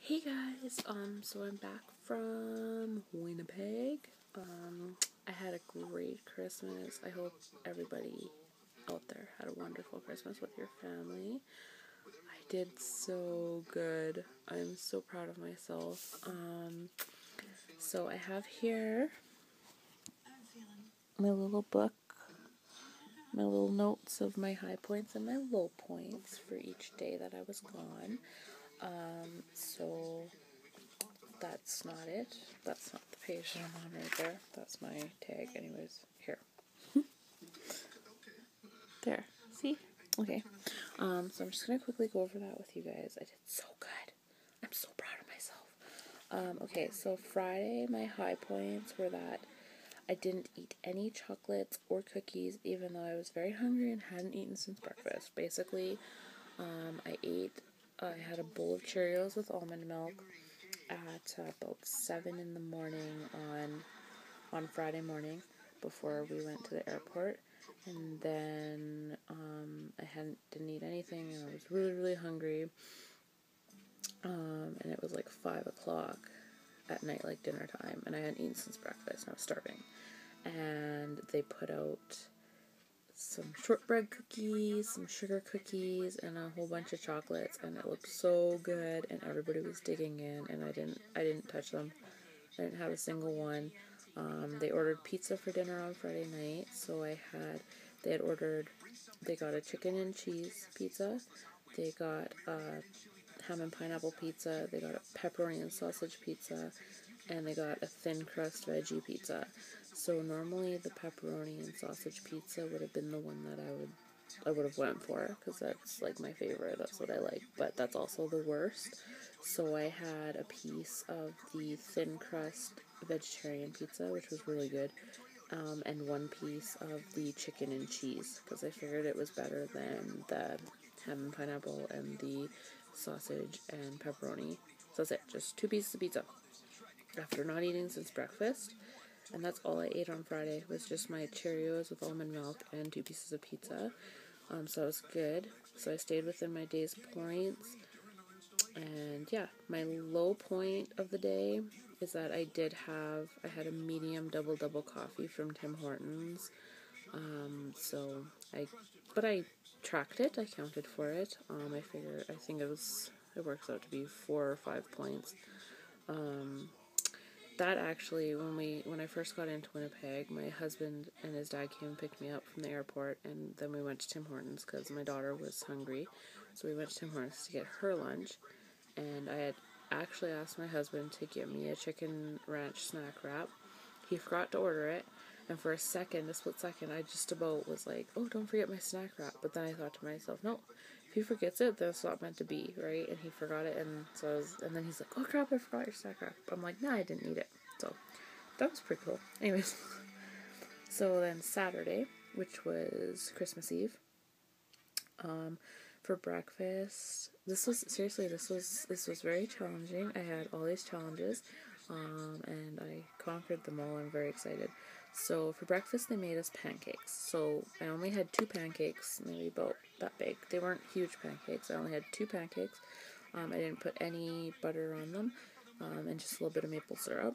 Hey guys, so I'm back from Winnipeg. I had a great Christmas. I hope everybody out there had a wonderful Christmas with your family. I did so good. I'm so proud of myself. So I have here my little book, my little notes of my high points and my low points for each day that I was gone. So that's not it. That's not the page that I'm on right there. That's my tag. Anyways, here. There. See? Okay. So I'm just going to quickly go over that with you guys. I did so good. I'm so proud of myself. Okay, so Friday, my high points were that I didn't eat any chocolates or cookies, even though I was very hungry and hadn't eaten since breakfast. Basically, I had a bowl of Cheerios with almond milk at about 7 in the morning on Friday morning before we went to the airport. And then I didn't eat anything, and I was really, really hungry. And it was like 5 o'clock at night, like dinner time, and I hadn't eaten since breakfast, and I was starving. And they put out some shortbread cookies, some sugar cookies, and a whole bunch of chocolates, and it looked so good, and everybody was digging in, and I didn't touch them. I didn't have a single one. They ordered pizza for dinner on Friday night, so they got a chicken and cheese pizza, they got a ham and pineapple pizza, they got a pepperoni and sausage pizza, and they got a thin crust veggie pizza. So normally the pepperoni and sausage pizza would have been the one that I would have went for, because that's like my favorite, that's what I like, but that's also the worst. So I had a piece of the thin crust vegetarian pizza, which was really good, and one piece of the chicken and cheese, because I figured it was better than the ham and pineapple and the sausage and pepperoni. So that's it, just 2 pieces of pizza after not eating since breakfast. And that's all I ate on Friday, was just my Cheerios with almond milk and 2 pieces of pizza. So it was good. So I stayed within my day's points. And yeah, my low point of the day is that I had a medium double coffee from Tim Hortons. But I tracked it, I counted for it. I think it works out to be 4 or 5 points. That actually, when I first got into Winnipeg, my husband and his dad came and picked me up from the airport, and then we went to Tim Hortons because my daughter was hungry. So we went to Tim Hortons to get her lunch, and I had actually asked my husband to get me a chicken ranch snack wrap. He forgot to order it, and for a split second, I just about was like, oh, don't forget my snack wrap. But then I thought to myself, no, if he forgets it, then it's not meant to be, right? And he forgot it, and then he's like, oh crap, I forgot your snack wrap. I'm like, nah, I didn't eat it. So that was pretty cool. Anyways, so then Saturday, which was Christmas Eve, for breakfast, this was very challenging. I had all these challenges, and I conquered them all. I'm very excited. So for breakfast, they made us pancakes. So I only had 2 pancakes, maybe about that big. They weren't huge pancakes. I only had 2 pancakes. I didn't put any butter on them, and just a little bit of maple syrup.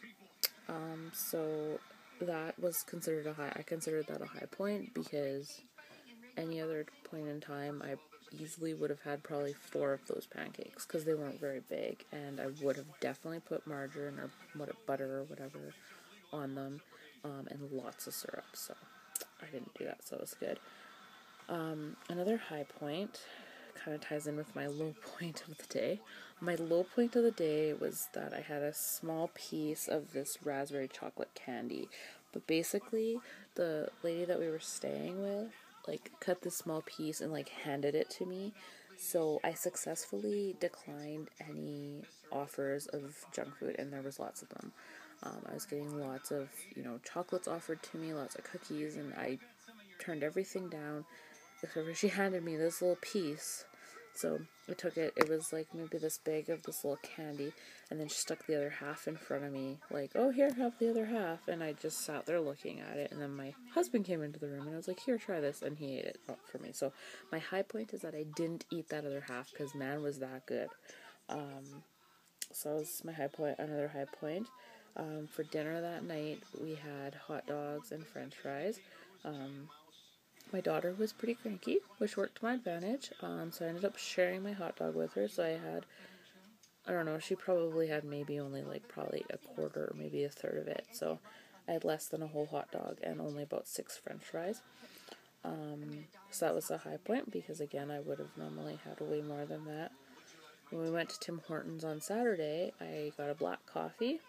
So that was considered I considered that a high point, because any other point in time, I easily would have had probably 4 of those pancakes, because they weren't very big, and I would have definitely put margarine or butter or whatever on them, and lots of syrup. So I didn't do that, so it was good. Another high point kind of ties in with my low point of the day. My low point of the day was that I had a small piece of this raspberry chocolate candy, but basically the lady that we were staying with cut this small piece and handed it to me. So I successfully declined any offers of junk food, and there was lots of them. I was getting lots of, chocolates offered to me, lots of cookies, and I turned everything down. Except she handed me this little piece. So I took it. It was maybe this big of this little candy, and then she stuck the other half in front of me, oh, here, have the other half. And I just sat there looking at it, and then my husband came into the room, and I was like, here, try this, and he ate it for me. So my high point is that I didn't eat that other half, because man, was that good. So that was my high point, another high point. For dinner that night, we had hot dogs and french fries. My daughter was pretty cranky, which worked to my advantage. So I ended up sharing my hot dog with her. So I had, I don't know, she probably had maybe only like probably a quarter or maybe a third of it. So I had less than a whole hot dog and only about 6 french fries. So that was a high point because, again, I would have normally had way more than that. When we went to Tim Hortons on Saturday, I got a black coffee,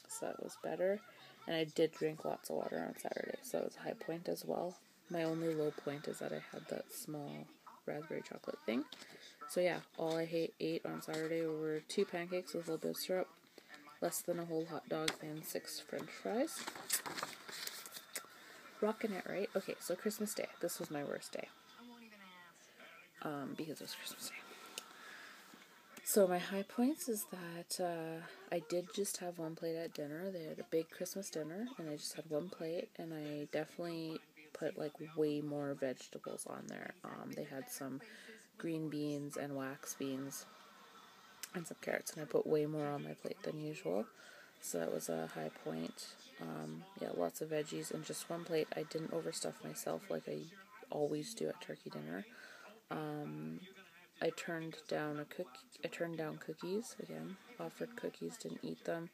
so that was better. And I did drink lots of water on Saturday, so that was a high point as well. My only low point is that I had that small raspberry chocolate thing. So yeah, all I ate on Saturday were 2 pancakes with a little bit of syrup, less than a whole hot dog, and 6 french fries. Rocking it, right? Okay, so Christmas Day. This was my worst day. Because it was Christmas Day. So my high points is that I did just have one plate at dinner. They had a big Christmas dinner, and I just had one plate, and I definitely put like way more vegetables on there. They had some green beans and wax beans and some carrots, and I put way more on my plate than usual. So that was a high point. Yeah, lots of veggies and just one plate. I didn't overstuff myself like I always do at turkey dinner. I turned down cookies again. Offered cookies, didn't eat them.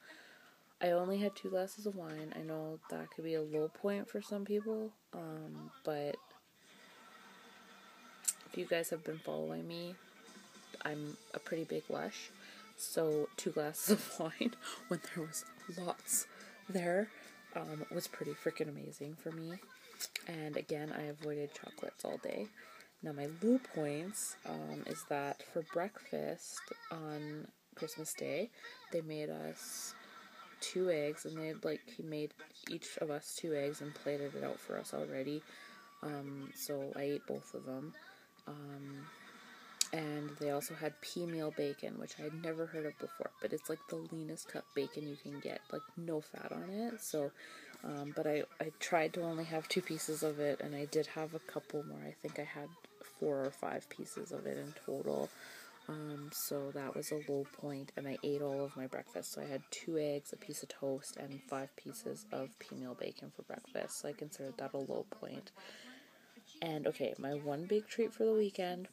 I only had 2 glasses of wine. I know that could be a low point for some people, but if you guys have been following me, I'm a pretty big lush. So 2 glasses of wine when there was lots there was pretty freaking amazing for me. And again, I avoided chocolates all day. Now my low points is that for breakfast on Christmas Day, they made us 2 eggs, and he made each of us 2 eggs and plated it out for us already. So I ate both of them. And they also had pea meal bacon, which I had never heard of before, but it's like the leanest cut bacon you can get, like no fat on it. So, but I tried to only have 2 pieces of it, and I did have a couple more. I think I had 4 or 5 pieces of it in total. So that was a low point, and I ate all of my breakfast. So I had 2 eggs, a piece of toast, and 5 pieces of pea meal bacon for breakfast. So I considered that a low point. And okay, my one big treat for the weekend.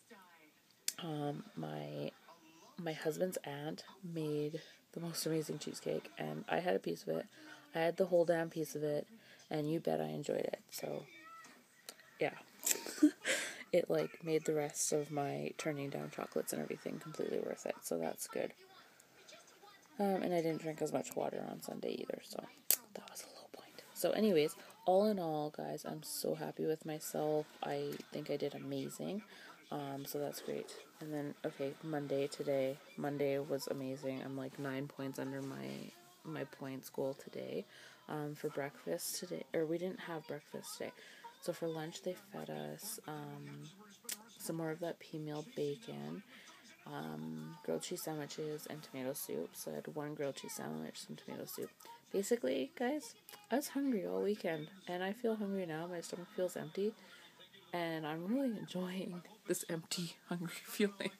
My husband's aunt made the most amazing cheesecake, and I had a piece of it. I had the whole damn piece of it, and you bet I enjoyed it. So, yeah. It, like, made the rest of my turning down chocolates and everything completely worth it, so that's good. And I didn't drink as much water on Sunday either, so that was a low point. So anyways, all in all, guys, I'm so happy with myself. I think I did amazing. So that's great. And then, okay, Monday was amazing. I'm like 9 points under my points goal today. For breakfast today, or we didn't have breakfast today. So for lunch, they fed us some more of that pea meal bacon, grilled cheese sandwiches, and tomato soup. So I had 1 grilled cheese sandwich, some tomato soup. Basically, guys, I was hungry all weekend, and I feel hungry now. My stomach feels empty, and I'm really enjoying this empty, hungry feeling.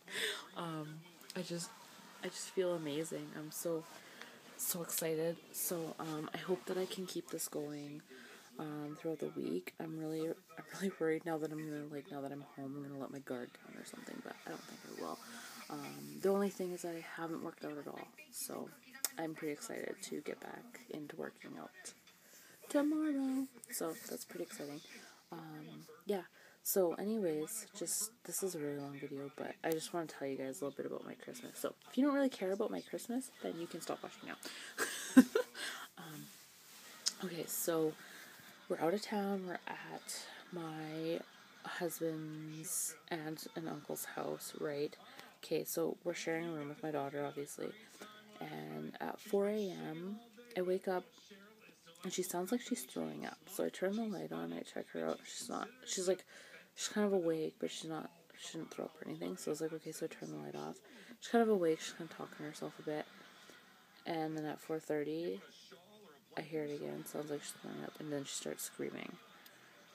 I just feel amazing. I'm so excited. So I hope that I can keep this going throughout the week. I'm really worried now that now that I'm home, I'm gonna let my guard down or something, but I don't think I will. The only thing is that I haven't worked out at all, so I'm pretty excited to get back into working out tomorrow. So that's pretty exciting. Yeah. So anyways, this is a really long video, but I just want to tell you guys a little bit about my Christmas. So if you don't really care about my Christmas, then you can stop watching now. Okay, so we're out of town. We're at my husband's aunt and uncle's house, right? Okay, so we're sharing a room with my daughter, obviously. And at 4 a.m., I wake up, and she sounds like she's throwing up. So I turn the light on, I check her out. She's not. She's kind of awake, but she's not. She didn't throw up or anything. So I was like, okay, so I turn the light off. She's kind of awake. She's kind of talking to herself a bit. And then at 4:30, I hear it again. Sounds like she's throwing up, and then she starts screaming.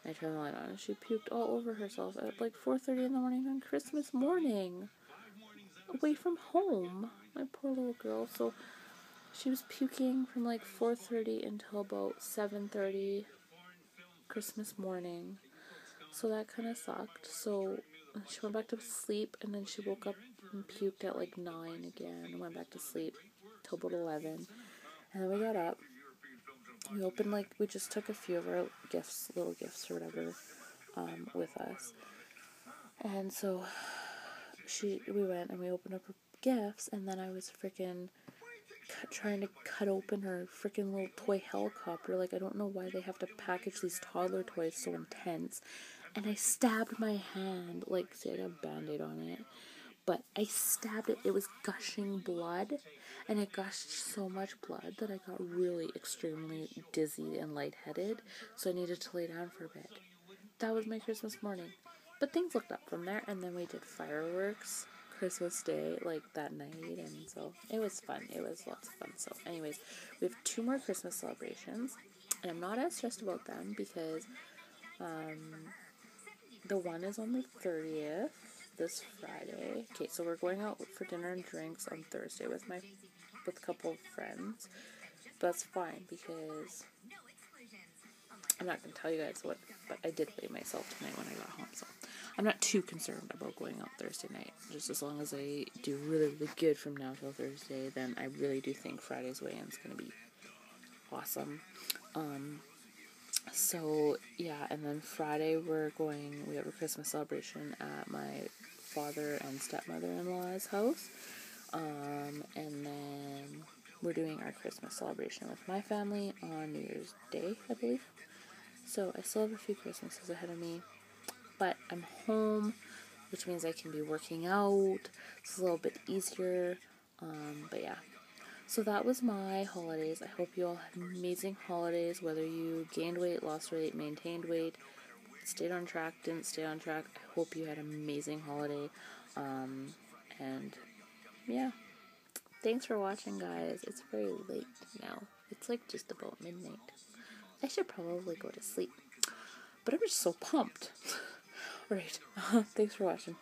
I turn the light on, and she puked all over herself at like 4:30 in the morning on Christmas morning, away from home. My poor little girl, so she was puking from like 4:30 until about 7:30 Christmas morning. So that kind of sucked. So she went back to sleep, and then she woke up and puked at like 9 again and went back to sleep till about 11. And then we got up. We opened, like, we just took a few of our gifts, little gifts or whatever, with us. And so we went and we opened up her gifts, and then I was freaking trying to cut open her freaking little toy helicopter. Like, I don't know why they have to package these toddler toys so intense. And I stabbed my hand. Like, see, I got a Band-Aid on it. But I stabbed it. It was gushing blood. And it gushed so much blood that I got really extremely dizzy and lightheaded. So I needed to lay down for a bit. That was my Christmas morning. But things looked up from there. And then we did fireworks Christmas Day, like, that night. And so it was fun. It was lots of fun. So anyways, we have 2 more Christmas celebrations. And I'm not as stressed about them because the one is on the 30th, this Friday. Okay, so we're going out for dinner and drinks on Thursday with a couple of friends. But that's fine because I'm not going to tell you guys what, but I did weigh myself tonight when I got home. So I'm not too concerned about going out Thursday night. Just as long as I do really, really good from now till Thursday, then I really do think Friday's weigh-in is going to be awesome. So, yeah, and then Friday we have a Christmas celebration at my father and stepmother-in-law's house, and then we're doing our Christmas celebration with my family on New Year's Day, I believe. So, I still have a few Christmases ahead of me, but I'm home, which means I can be working out. It's a little bit easier, but yeah. So that was my holidays. I hope you all had amazing holidays, whether you gained weight, lost weight, maintained weight, stayed on track, didn't stay on track. I hope you had an amazing holiday. And yeah, thanks for watching, guys. It's very late now. It's like just about midnight. I should probably go to sleep, but I'm just so pumped. Alright, thanks for watching.